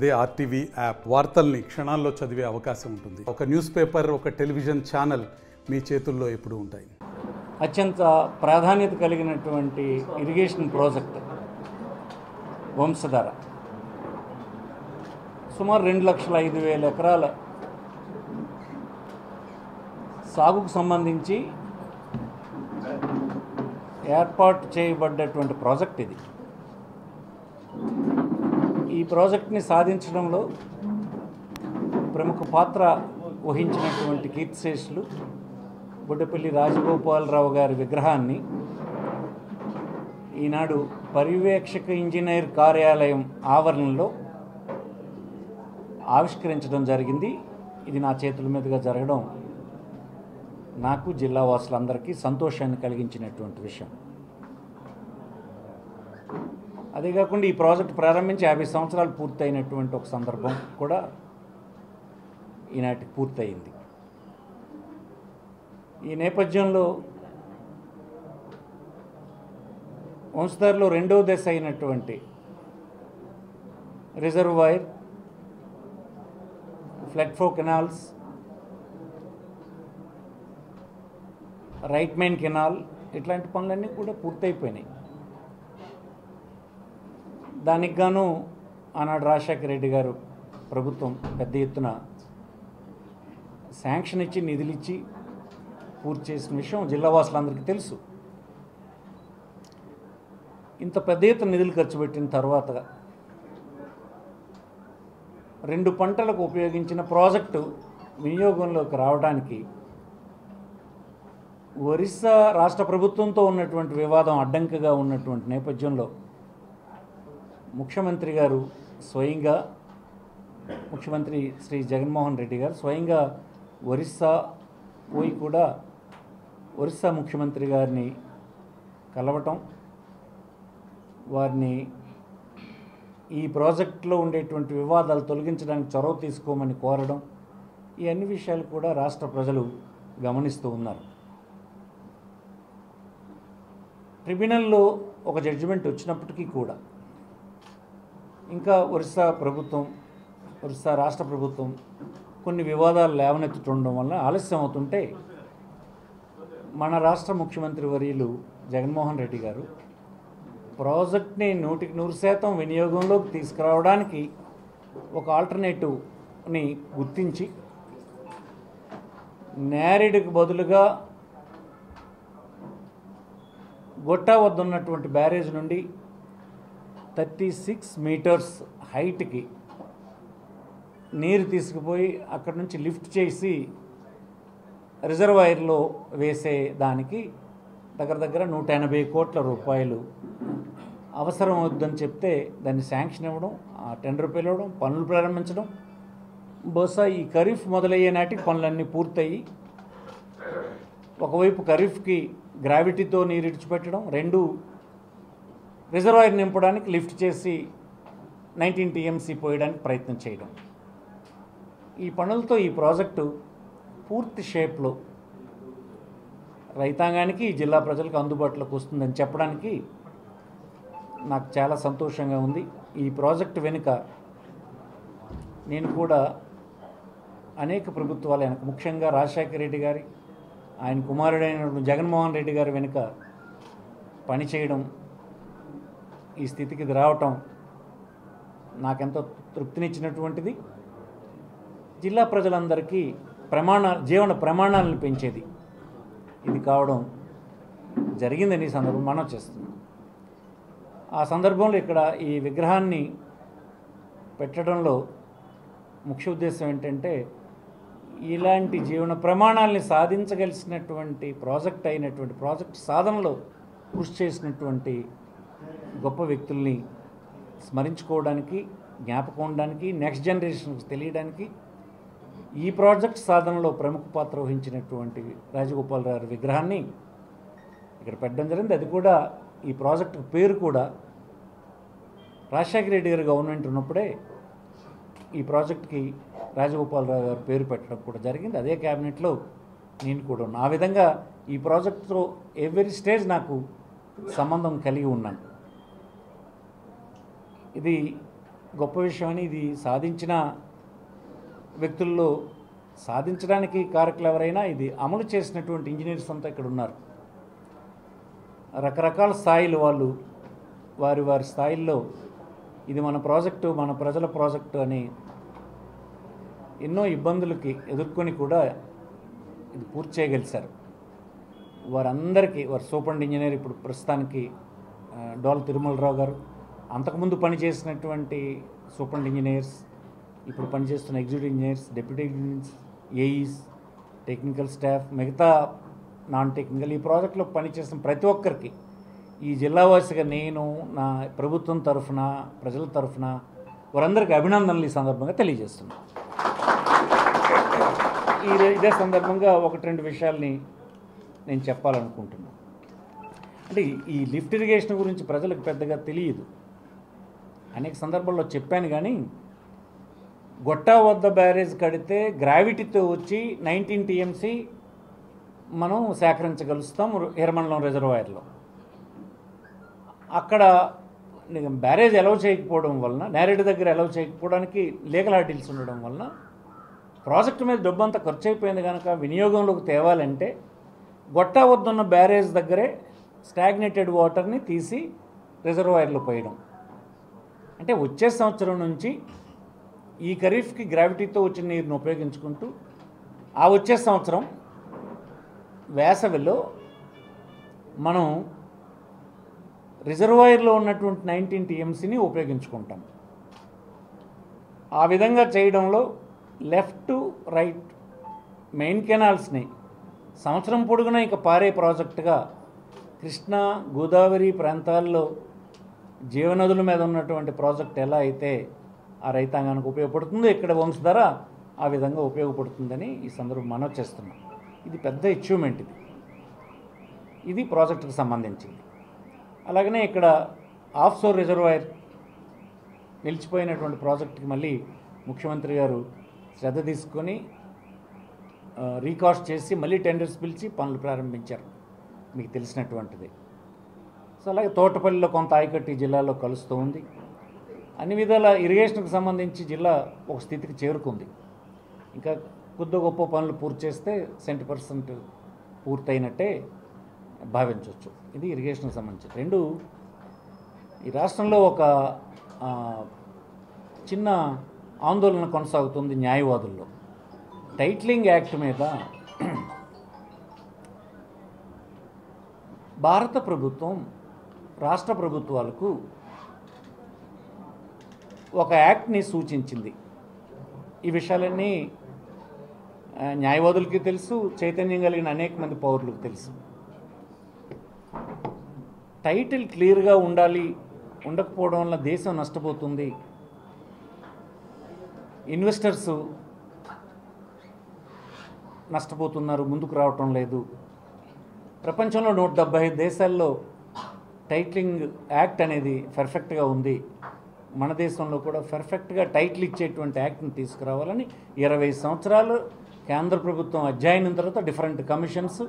అదే RTV app వార్తల్ని క్షణాల్లో చదివే అవకాశం ఉంటుంది. ఒక న్యూస్ పేపర్, ఒక టెలివిజన్ ఛానల్ మీ చేతుల్లో ఎప్పుడూ ఉంటాయి. అత్యంత ప్రాధాన్యత కలిగినటువంటి ఇరిగేషన్ ప్రాజెక్ట్ వంశధార సుమారు 2,05,000 ఎకరాల సాగుకు సంబంధించి ఏర్పాటు చేయబడ్డటువంటి ప్రాజెక్ట్ ఇది. ఈ ప్రాజెక్ట్ని సాధించడంలో ప్రముఖ పాత్ర వహించినటువంటి కీర్తిశేషులు బుడ్డపల్లి రాజగోపాలరావు గారి విగ్రహాన్ని ఈనాడు పర్యవేక్షక ఇంజనీర్ కార్యాలయం ఆవరణలో ఆవిష్కరించడం జరిగింది. ఇది నా చేతుల మీదుగా జరగడం నాకు జిల్లా వాసులందరికీ సంతోషాన్ని కలిగించినటువంటి విషయం. అదే కాకుండా ఈ ప్రాజెక్ట్ ప్రారంభించి 50 సంవత్సరాలు పూర్తయినటువంటి ఒక సందర్భం కూడా ఈనాటికి పూర్తయింది. ఈ నేపథ్యంలో వంశధారలో రెండవ దశ అయినటువంటి reservoir, flood flow canals, right main canal ఇట్లాంటి పనులన్నీ కూడా పూర్తయిపోయినాయి. దానికి గాను ఆనాడు రాజశేఖర రెడ్డి గారు ప్రభుత్వం పెద్ద ఎత్తున శాంక్షన్ ఇచ్చి నిధులిచ్చి పూర్తి చేసిన విషయం జిల్లావాసులందరికీ తెలుసు. ఇంత పెద్ద ఎత్తున నిధులు ఖర్చు పెట్టిన తర్వాత 2 పంటలకు ఉపయోగించిన ప్రాజెక్టు వినియోగంలోకి రావడానికి ఒరిస్సా రాష్ట్ర ప్రభుత్వంతో ఉన్నటువంటి వివాదం అడ్డంకిగా ఉన్నటువంటి నేపథ్యంలో ముఖ్యమంత్రి గారు స్వయంగా, ముఖ్యమంత్రి శ్రీ జగన్మోహన్ రెడ్డి గారు స్వయంగా ఒరిస్సా పోయి కూడా ఒరిస్సా ముఖ్యమంత్రి గారిని కలవటం, వారిని ఈ ప్రాజెక్టులో ఉండేటువంటి వివాదాలు తొలగించడానికి చొరవ తీసుకోమని కోరడం, ఈ అన్ని విషయాలు కూడా రాష్ట్ర ప్రజలు గమనిస్తూ ఉన్నారు. ట్రిబ్యునల్లో ఒక జడ్జిమెంట్ వచ్చినప్పటికీ కూడా ఇంకా ఒరిస్సా రాష్ట్ర ప్రభుత్వం కొన్ని వివాదాలు లేవనెత్తుతుండడం వల్ల ఆలస్యం అవుతుంటే మన రాష్ట్ర ముఖ్యమంత్రి వర్యులు జగన్మోహన్ రెడ్డి గారు ప్రాజెక్ట్ని 100% వినియోగంలోకి తీసుకురావడానికి ఒక ఆల్టర్నేటివ్ని గుర్తించి నేరేడుకు బదులుగా గొట్టా వద్ద ఉన్నటువంటి బ్యారేజ్ నుండి 36 మీటర్స్ హైట్కి నీరు తీసుకుపోయి అక్కడి నుంచి లిఫ్ట్ చేసి రిజర్వాయర్లో వేసే దానికి దగ్గర 180 కోట్ల రూపాయలు అవసరం అవుద్దని చెప్తే దాన్ని శాంక్షన్ ఇవ్వడం, ఆ టెండర్ పిలవడం, పనులు ప్రారంభించడం, బహుశా ఈ ఖరీఫ్ మొదలయ్యే నాటికి పనులన్నీ పూర్తయి ఒకవైపు ఖరీఫ్కి గ్రావిటీతో నీరు ఇడిచిపెట్టడం, 2 రిజర్వాయర్ నింపడానికి లిఫ్ట్ చేసి 19 TMC పోయడానికి ప్రయత్నం చేయడం, ఈ పనులతో ఈ ప్రాజెక్టు పూర్తి షేప్లో రైతాంగానికి, జిల్లా ప్రజలకు అందుబాటులోకి వస్తుందని చెప్పడానికి నాకు చాలా సంతోషంగా ఉంది. ఈ ప్రాజెక్టు వెనుక నేను కూడా అనేక ప్రభుత్వాలు వెనుక, ముఖ్యంగా రాజశేఖర రెడ్డి గారి, ఆయన కుమారుడైన జగన్మోహన్ రెడ్డి గారి వెనుక పనిచేయడం, ఈ స్థితికి ఇది రావటం నాకెంతో తృప్తినిచ్చినటువంటిది. జిల్లా ప్రజలందరికీ జీవన ప్రమాణాలను పెంచేది ఇది కావడం జరిగిందని సందర్భం మనం చేస్తున్నాం. ఆ సందర్భంలో ఇక్కడ ఈ విగ్రహాన్ని పెట్టడంలో ముఖ్య ఉద్దేశం ఏంటంటే ఇలాంటి జీవన ప్రమాణాలని సాధించగలిసినటువంటి ప్రాజెక్ట్ సాధనలో కృషి చేసినటువంటి గొప్ప వ్యక్తుల్ని స్మరించుకోవడానికి, జ్ఞాపకం ఉండడానికి, నెక్స్ట్ జనరేషన్కి తెలియడానికి ఈ ప్రాజెక్ట్ సాధనలో ప్రముఖ పాత్ర వహించినటువంటి రాజగోపాలరావు విగ్రహాన్ని ఇక్కడ పెట్టడం జరిగింది. అది కూడా ఈ ప్రాజెక్టు పేరు కూడా రాజశేఖర రెడ్డి గారి గవర్నమెంట్ ఉన్నప్పుడే ఈ ప్రాజెక్ట్కి రాజగోపాలరావు గారు పేరు పెట్టడం కూడా జరిగింది. అదే క్యాబినెట్లో నేను కూడా ఉన్నాను. ఆ విధంగా ఈ ప్రాజెక్టుతో ఎవ్రీ స్టేజ్ నాకు సంబంధం కలిగి ఉన్నాను. ఇది గొప్ప విషయం అని, ఇది సాధించిన వ్యక్తుల్లో సాధించడానికి కారకులు ఎవరైనా ఇది అమలు చేసినటువంటి ఇంజనీర్స్ అంతా ఇక్కడ ఉన్నారు. రకరకాల స్థాయిలు వాళ్ళు వారి వారి స్థాయిల్లో ఇది మన ప్రాజెక్టు, మన ప్రజల ప్రాజెక్టు అని ఎన్నో ఇబ్బందులకి ఎదుర్కొని కూడా ఇది పూర్తి చేయగలిశారు. వారందరికీ వారు సూపరింట్ ఇంజనీర్ ఇప్పుడు ప్రస్తుతానికి డోల తిరుమలరావు గారు, అంతకుముందు పనిచేసినటువంటి సూపరింట్ ఇంజనీర్స్, ఇప్పుడు పనిచేస్తున్న executive engineers, deputy engineers, AEs, technical staff, మిగతా నాన్ టెక్నికల్ ఈ ప్రాజెక్టులో పనిచేసిన ప్రతి ఒక్కరికి ఈ జిల్లావాసిగా నేను నా ప్రభుత్వం తరఫున ప్రజల తరఫున వారందరికీ అభినందనలు ఈ సందర్భంగా తెలియజేస్తున్నాను. ఇదే సందర్భంగా ఒకటి రెండు విషయాల్ని నేను చెప్పాలనుకుంటున్నాను. అంటే ఈ లిఫ్ట్ ఇరిగేషన్ గురించి ప్రజలకు పెద్దగా తెలియదు. అనేక సందర్భాల్లో చెప్పాను, కానీ గొట్టా వద్ద బ్యారేజ్ కడితే గ్రావిటీతో వచ్చి 19 TMC మనం సేకరించగలుస్తాం ఎర్రమండలం రిజర్వాయర్లో. అక్కడ బ్యారేజ్ అలౌ చేయకపోవడం వలన, నేరేడు దగ్గర అలౌ చేయకపోవడానికి లీగల్ హార్డిల్స్ ఉండడం వలన ప్రాజెక్టు మీద డబ్బు అంతా ఖర్చు అయిపోయింది. కనుక వినియోగంలోకి తేవాలంటే గొట్టా వద్దున్న బ్యారేజ్ దగ్గరే స్టాగ్నేటెడ్ వాటర్ని తీసి రిజర్వాయర్లో పోయడం. అంటే వచ్చే సంవత్సరం నుంచి ఈ ఖరీఫ్కి గ్రావిటీతో వచ్చిన నీరుని ఉపయోగించుకుంటూ ఆ వచ్చే సంవత్సరం వేసవిలో మనం రిజర్వాయర్లో ఉన్నటువంటి 19 TMCని ఉపయోగించుకుంటాం. ఆ విధంగా చేయడంలో లెఫ్ట్ రైట్ మెయిన్ కెనాల్స్ని సంవత్సరం పొడుగునా ఇక పారే ప్రాజెక్టుగా కృష్ణా గోదావరి ప్రాంతాల్లో జీవనదుల మీద ఉన్నటువంటి ప్రాజెక్ట్ ఎలా అయితే ఆ రైతాంగానికి ఉపయోగపడుతుందో ఇక్కడ వంశధార ఆ విధంగా ఉపయోగపడుతుందని ఈ సందర్భం మనవి చేస్తున్నాం. ఇది పెద్ద అచీవ్మెంట్. ఇది ప్రాజెక్టుకు సంబంధించింది. అలాగనే ఇక్కడ ఆఫ్షోర్ రిజర్వాయర్ నిలిచిపోయినటువంటి ప్రాజెక్టుకి మళ్ళీ ముఖ్యమంత్రి గారు శ్రద్ధ తీసుకొని రీకాస్ట్ చేసి మళ్ళీ టెండర్స్ పిలిచి పనులు ప్రారంభించారు, మీకు తెలిసినటువంటిది. సో అలాగే తోటపల్లిలో కొంత ఆయకట్టు ఈ జిల్లాలో కలుస్తూ ఉంది. అన్ని విధాల ఇరిగేషన్కి సంబంధించి జిల్లా ఒక స్థితికి చేరుకుంది. ఇంకా కొద్ది గొప్ప పనులు పూర్తి చేస్తే 70% పూర్తయినట్టే భావించవచ్చు. ఇది ఇరిగేషన్కి సంబంధించి. రెండు, ఈ రాష్ట్రంలో ఒక చిన్న ఆందోళన కొనసాగుతుంది న్యాయవాదుల్లో. టైటిలింగ్ యాక్ట్ మీద భారత ప్రభుత్వం రాష్ట్ర ప్రభుత్వాలకు ఒక యాక్ట్ని సూచించింది. ఈ విషయాలన్నీ న్యాయవాదులకి తెలుసు, చైతన్యం కలిగిన అనేక మంది పౌరులకు తెలుసు. టైటిల్ క్లియర్గా ఉండాలి, ఉండకపోవడం వల్ల దేశం నష్టపోతుంది, ఇన్వెస్టర్సు నష్టపోతున్నారు, ముందుకు రావటం లేదు. ప్రపంచంలో 175 దేశాల్లో టైటిలింగ్ యాక్ట్ అనేది పర్ఫెక్ట్గా ఉంది. మన దేశంలో కూడా పర్ఫెక్ట్గా టైటిల్ ఇచ్చేటువంటి యాక్ట్ని తీసుకురావాలని 20 సంవత్సరాలు కేంద్ర ప్రభుత్వం అధ్యయనం తర్వాత డిఫరెంట్ కమిషన్స్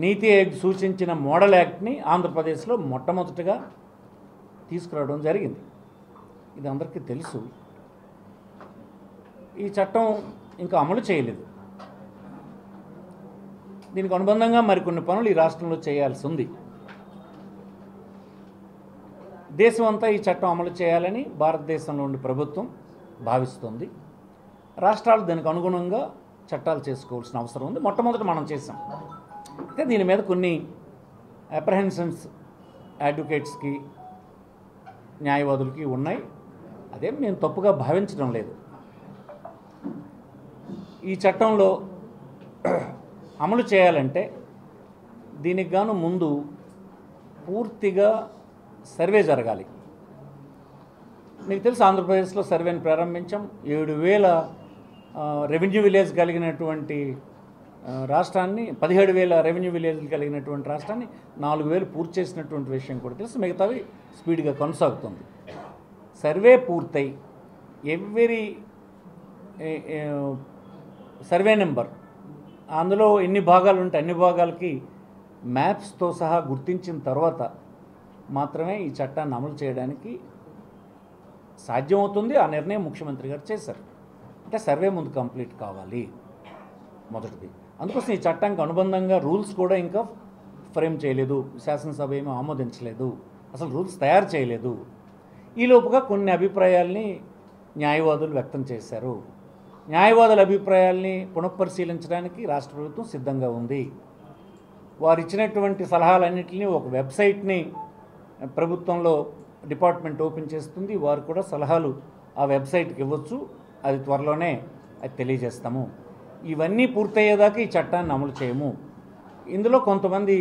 నీతి ఆయోగ్ సూచించిన మోడల్ యాక్ట్ని ఆంధ్రప్రదేశ్లో మొట్టమొదటిగా తీసుకురావడం జరిగింది. ఇది అందరికీ తెలుసు. ఈ చట్టం ఇంకా అమలు చేయలేదు. దీనికి అనుబంధంగా మరికొన్ని పనులు ఈ రాష్ట్రంలో చేయాల్సి ఉంది. దేశం అంతా ఈ చట్టం అమలు చేయాలని భారతదేశంలో ఉండే ప్రభుత్వం భావిస్తుంది. రాష్ట్రాలు దానికి అనుగుణంగా చట్టాలు చేసుకోవాల్సిన అవసరం ఉంది. మొట్టమొదటి మనం చేసాం. అయితే దీని మీద కొన్ని అప్రహెన్షన్స్ అడ్వకేట్స్కి, న్యాయవాదులకి ఉన్నాయి. అదేం మేము తప్పుగా భావించడం లేదు. ఈ చట్టంలో అమలు చేయాలంటే దీనికి గాను ముందు పూర్తిగా సర్వే జరగాలి. మీకు తెలుసు, ఆంధ్రప్రదేశ్లో సర్వేని ప్రారంభించాం. 7,000 రెవెన్యూ విలేజ్ కలిగినటువంటి రాష్ట్రాన్ని, 17,000 రెవెన్యూ విలేజ్లు కలిగినటువంటి రాష్ట్రాన్ని 4,000 పూర్తి చేసినటువంటి విషయం కూడా తెలుసు. మిగతావి స్పీడ్గా కొనసాగుతుంది. సర్వే పూర్తయి ఎవ్రీ సర్వే నెంబర్, అందులో ఎన్ని భాగాలు ఉంటే అన్ని భాగాలకి మ్యాప్స్తో సహా గుర్తించిన తర్వాత మాత్రమే ఈ చట్టాన్ని అమలు చేయడానికి సాధ్యమవుతుంది. ఆ నిర్ణయం ముఖ్యమంత్రి గారు చేశారు. అంటే సర్వే ముందు కంప్లీట్ కావాలి మొదటిది. అందుకోసం ఈ చట్టానికి అనుబంధంగా రూల్స్ కూడా ఇంకా ఫ్రేమ్ చేయలేదు, శాసనసభ ఏమీ ఆమోదించలేదు, అసలు రూల్స్ తయారు చేయలేదు. ఈలోపుగా కొన్ని అభిప్రాయాల్ని న్యాయవాదులు వ్యక్తం చేశారు. న్యాయవాదుల అభిప్రాయాల్ని పునఃపరిశీలించడానికి రాష్ట్ర ప్రభుత్వం సిద్ధంగా ఉంది. వారు ఇచ్చినటువంటి సలహాలన్నింటినీ ఒక వెబ్సైట్ని ప్రభుత్వంలో డిపార్ట్మెంట్ ఓపెన్ చేస్తుంది. వారు కూడా సలహాలు ఆ వెబ్సైట్కి ఇవ్వచ్చు. అది త్వరలోనే అది తెలియజేస్తాము. ఇవన్నీ పూర్తయ్యేదాకా ఈ చట్టాన్ని అమలు చేయము. ఇందులో కొంతమంది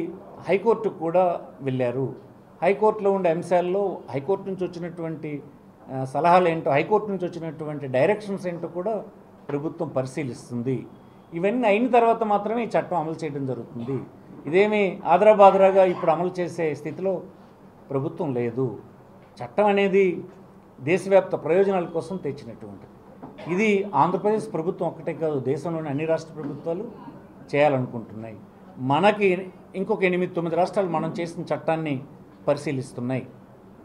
హైకోర్టుకు కూడా వెళ్ళారు. హైకోర్టులో ఉండే అంశాల్లో హైకోర్టు నుంచి వచ్చినటువంటి సలహాలు ఏంటో, హైకోర్టు నుంచి వచ్చినటువంటి డైరెక్షన్స్ ఏంటో కూడా ప్రభుత్వం పరిశీలిస్తుంది. ఇవన్నీ అయిన తర్వాత మాత్రమే ఈ చట్టం అమలు చేయడం జరుగుతుంది. ఇదేమీ ఆదరాబాదరాగా ఇప్పుడు అమలు చేసే స్థితిలో ప్రభుత్వం లేదు. చట్టం అనేది దేశవ్యాప్త ప్రయోజనాల కోసం తెచ్చినటువంటిది. ఇది ఆంధ్రప్రదేశ్ ప్రభుత్వం ఒక్కటే కాదు, దేశంలోని అన్ని రాష్ట్ర ప్రభుత్వాలు చేయాలనుకుంటున్నాయి. మనకి ఇంకొక 8-9 రాష్ట్రాలు మనం చేసిన చట్టాన్ని పరిశీలిస్తున్నాయి.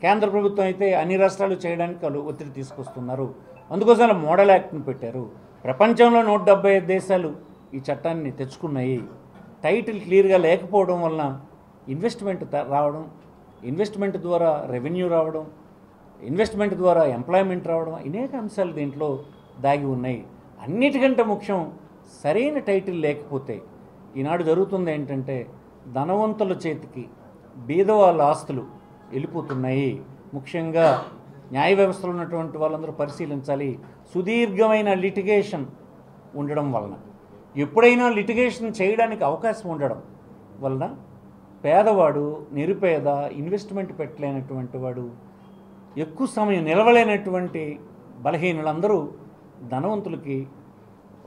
కేంద్ర ప్రభుత్వం అయితే అన్ని రాష్ట్రాలు చేయడానికి వాళ్ళు ఒత్తిడి తీసుకొస్తున్నారు. అందుకోసం మోడల్ యాక్ట్ని పెట్టారు. ప్రపంచంలో 175 దేశాలు ఈ చట్టాన్ని తెచ్చుకున్నాయి. టైటిల్ క్లియర్గా లేకపోవడం వలన ఇన్వెస్ట్మెంట్ రావడం, ఇన్వెస్ట్మెంట్ ద్వారా రెవెన్యూ రావడం, ఇన్వెస్ట్మెంట్ ద్వారా ఎంప్లాయ్మెంట్ రావడం, అనేక అంశాలు దీంట్లో దాగి ఉన్నాయి. అన్నిటికంటే ముఖ్యం సరైన టైటిల్ లేకపోతే ఈనాడు జరుగుతుంది ఏంటంటే ధనవంతుల చేతికి బీదవాళ్ళ ఆస్తులు వెళ్ళిపోతున్నాయి. ముఖ్యంగా న్యాయ వ్యవస్థలో ఉన్నటువంటి వాళ్ళందరూ పరిశీలించాలి. సుదీర్ఘమైన లిటిగేషన్ ఉండడం వలన, ఎప్పుడైనా లిటిగేషన్ చేయడానికి అవకాశం ఉండడం వలన పేదవాడు, నిరుపేద, ఇన్వెస్ట్మెంట్ పెట్టలేనటువంటి వాడు, ఎక్కువ సమయం నిలవలేనటువంటి బలహీనులందరూ ధనవంతులకి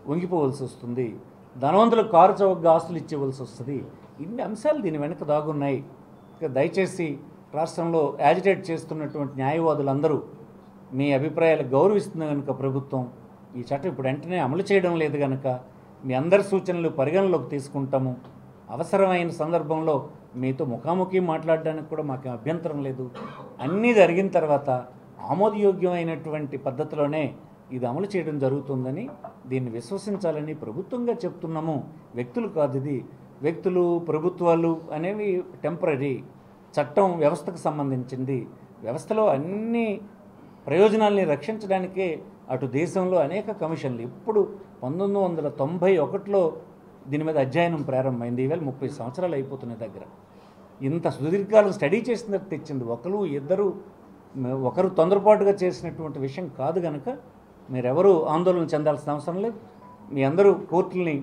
వంగిపోవలసి వస్తుంది. ధనవంతులకు కారు చౌకగా ఆస్తులు ఇచ్చేవలసి వస్తుంది. ఇన్ని అంశాలు దీని వెనక దాగున్నాయి. దయచేసి రాష్ట్రంలో యాజిటేట్ చేస్తున్నటువంటి న్యాయవాదులందరూ మీ అభిప్రాయాలు గౌరవిస్తుంది కనుక ప్రభుత్వం ఈ చట్టం ఇప్పుడు వెంటనే అమలు చేయడం లేదు కనుక మీ అందరి సూచనలు పరిగణలోకి తీసుకుంటాము. అవసరమైన సందర్భంలో మీతో ముఖాముఖి మాట్లాడడానికి కూడా మాకు అభ్యంతరం లేదు. అన్నీ జరిగిన తర్వాత ఆమోదయోగ్యమైనటువంటి పద్ధతిలోనే ఇది అమలు చేయడం జరుగుతుందని, దీన్ని విశ్వసించాలని ప్రభుత్వంగా చెప్తున్నాము. వ్యక్తులు కాదు ఇది. వ్యక్తులు, ప్రభుత్వాలు అనేవి టెంపరీ. చట్టం వ్యవస్థకు సంబంధించింది. వ్యవస్థలో అన్ని ప్రయోజనాల్ని రక్షించడానికే అటు దేశంలో అనేక కమిషన్లు, ఇప్పుడు 1991లో దీని మీద అధ్యయనం ప్రారంభమైంది. ఈవేళ 30 సంవత్సరాలు అయిపోతున్నాయి దగ్గర. ఇంత సుదీర్ఘకాలం స్టడీ చేసినట్టు తెచ్చింది. ఒకరు తొందరపాటుగా చేసినటువంటి విషయం కాదు కనుక మీరెవరూ ఆందోళన చెందాల్సిన అవసరం లేదు. మీ అందరూ కోర్టుల్ని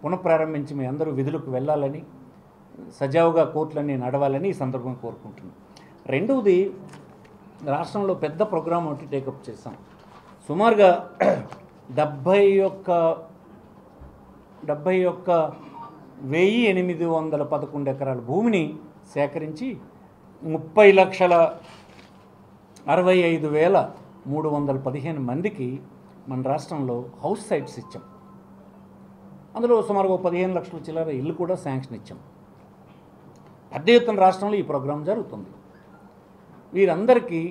పునఃప్రారంభించి మీ అందరూ విధులకు వెళ్ళాలని, సజావుగా కోర్టులన్నీ నడవాలని ఈ సందర్భంగా కోరుకుంటున్నాను. రెండవది, రాష్ట్రంలో పెద్ద ప్రోగ్రాం ఒకటి టేకప్ చేశాం. సుమారుగా 71,811 ఎకరాల భూమిని సేకరించి 30,65,315 మందికి మన రాష్ట్రంలో హౌస్ సైట్స్ ఇచ్చాం. అందులో సుమారుగా 15 లక్షల చిల్లర ఇల్లు కూడా శాంక్షన్ ఇచ్చాం. పెద్ద ఎత్తున రాష్ట్రంలో ఈ ప్రోగ్రాం జరుగుతుంది. వీరందరికీ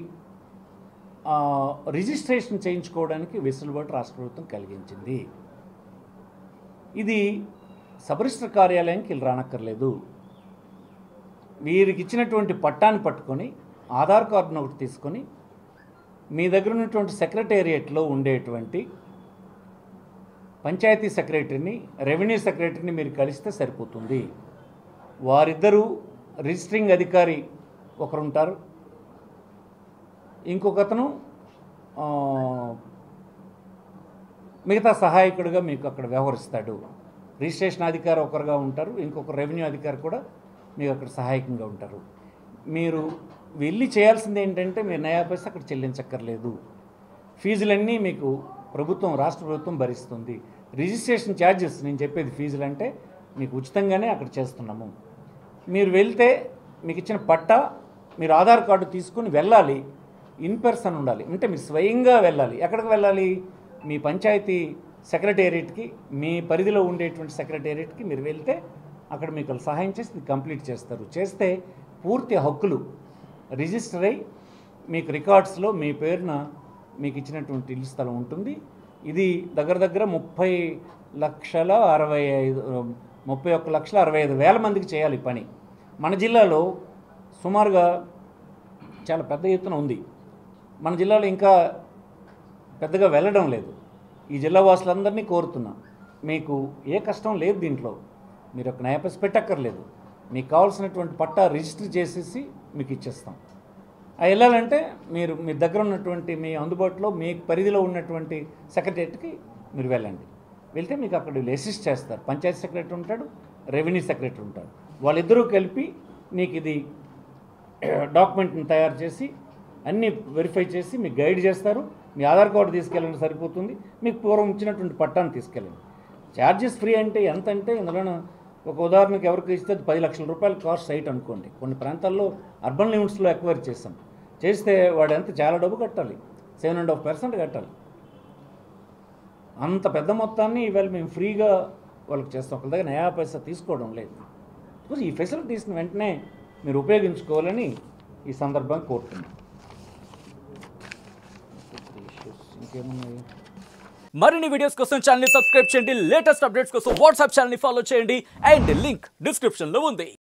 రిజిస్ట్రేషన్ చేయించుకోవడానికి వెసులుబాటు రాష్ట్ర ప్రభుత్వం కలిగించింది. ఇది సబ్ రిజిస్టర్ కార్యాలయానికి వీళ్ళు రానక్కర్లేదు. వీరికి ఇచ్చినటువంటి పట్టాన్ని పట్టుకొని ఆధార్ కార్డును ఒకటి తీసుకొని మీ దగ్గర ఉన్నటువంటి సెక్రటేరియట్లో ఉండేటువంటి పంచాయతీ సెక్రటరీని, రెవెన్యూ సెక్రటరీని మీరు కలిస్తే సరిపోతుంది. వారిద్దరూ రిజిస్టరింగ్ అధికారి ఒకరుంటారు, ఇంకొకతను మిగతా సహాయకుడిగా మీకు అక్కడ వ్యవహరిస్తాడు. రిజిస్ట్రేషన్ అధికారి ఒకరుగా ఉంటారు, ఇంకొక రెవెన్యూ అధికారి కూడా మీకు అక్కడ సహాయకంగా ఉంటారు. మీరు వెళ్ళి చేయాల్సింది ఏంటంటే మీరు నయా పైసా అక్కడ చెల్లించక్కర్లేదు. ఫీజులన్నీ మీకు రాష్ట్ర ప్రభుత్వం భరిస్తుంది. రిజిస్ట్రేషన్ ఛార్జెస్ నేను చెప్పేది ఫీజులు అంటే మీకు ఉచితంగానే అక్కడ చేస్తున్నాము. మీరు వెళ్తే మీకు ఇచ్చిన పట్టా, మీరు ఆధార్ కార్డు తీసుకుని వెళ్ళాలి. ఇన్ పర్సన్ ఉండాలి, అంటే మీరు స్వయంగా వెళ్ళాలి. ఎక్కడికి వెళ్ళాలి? మీ పంచాయతీ సెక్రటేరియట్కి, మీ పరిధిలో ఉండేటువంటి సెక్రటేరియట్కి మీరు వెళ్తే అక్కడ మీకు సహాయం చేసి కంప్లీట్ చేస్తారు. చేస్తే పూర్తి హక్కులు రిజిస్టర్ అయ్యి మీకు రికార్డ్స్లో మీ పేరున మీకు ఇచ్చినటువంటి ఇల్లు స్థలం ఉంటుంది. ఇది దగ్గర దగ్గర 31,65,000 మందికి చేయాలి ఈ పని. మన జిల్లాలో సుమారుగా చాలా పెద్ద ఎత్తున ఉంది. మన జిల్లాలో ఇంకా పెద్దగా వెళ్ళడం లేదు. ఈ జిల్లా వాసులందరినీ కోరుతున్నా, మీకు ఏ కష్టం లేదు దీంట్లో, మీరు ఒక నయాపైసా పెట్టక్కర్లేదు. మీకు కావాల్సినటువంటి పట్టా రిజిస్టర్ చేసేసి మీకు ఇచ్చేస్తాం. అది వెళ్ళాలంటే మీరు మీ దగ్గర ఉన్నటువంటి మీ అందుబాటులో మీ పరిధిలో ఉన్నటువంటి సెక్రటరియట్కి మీరు వెళ్ళండి. వెళ్తే మీకు అక్కడ వీళ్ళు అసిస్ట్ చేస్తారు. పంచాయతీ సెక్రటరీ ఉంటాడు, రెవెన్యూ సెక్రటరీ ఉంటాడు. వాళ్ళిద్దరూ కలిపి నీకు ఇది డాక్యుమెంట్ని తయారు చేసి అన్నీ వెరిఫై చేసి మీకు గైడ్ చేస్తారు. మీ ఆధార్ కార్డు తీసుకెళ్ళండి సరిపోతుంది. మీకు పూర్వం ఇచ్చినటువంటి పట్టాన్ని తీసుకెళ్ళండి. ఛార్జెస్ ఫ్రీ అంటే ఎంత అంటే ఇందులో ఒక ఉదాహరణకి ఎవరికి ఇస్తే 10 లక్షల రూపాయలు కాస్ట్ సైట్ అనుకోండి. కొన్ని ప్రాంతాల్లో అర్బన్ లిమిట్స్లో ఎక్వైర్ చేస్తే వాడు ఎంత చాలా డబ్బు కట్టాలి, 7.5% కట్టాలి. అంత పెద్ద మొత్తాన్ని ఇవాళ మేము ఫ్రీగా వాళ్ళకి చేస్తాం. ఒకరి దగ్గర నయా పైసా తీసుకోవడం లేదు. ఈ ఫెసిలిటీస్ని వెంటనే మీరు ఉపయోగించుకోవాలని ఈ సందర్భంగా కోరుతున్నాను. ఇంకేమున్నాయి? మరిన్ని వీడియోస్ కోసం ఛానల్ ని సబ్స్క్రైబ్ చేయండి. లేటెస్ట్ అప్డేట్స్ కోసం వాట్సాప్ ఛానల్ ని ఫాలో చేయండి. అండ్ లింక్ డిస్క్రిప్షన్ లో ఉంది.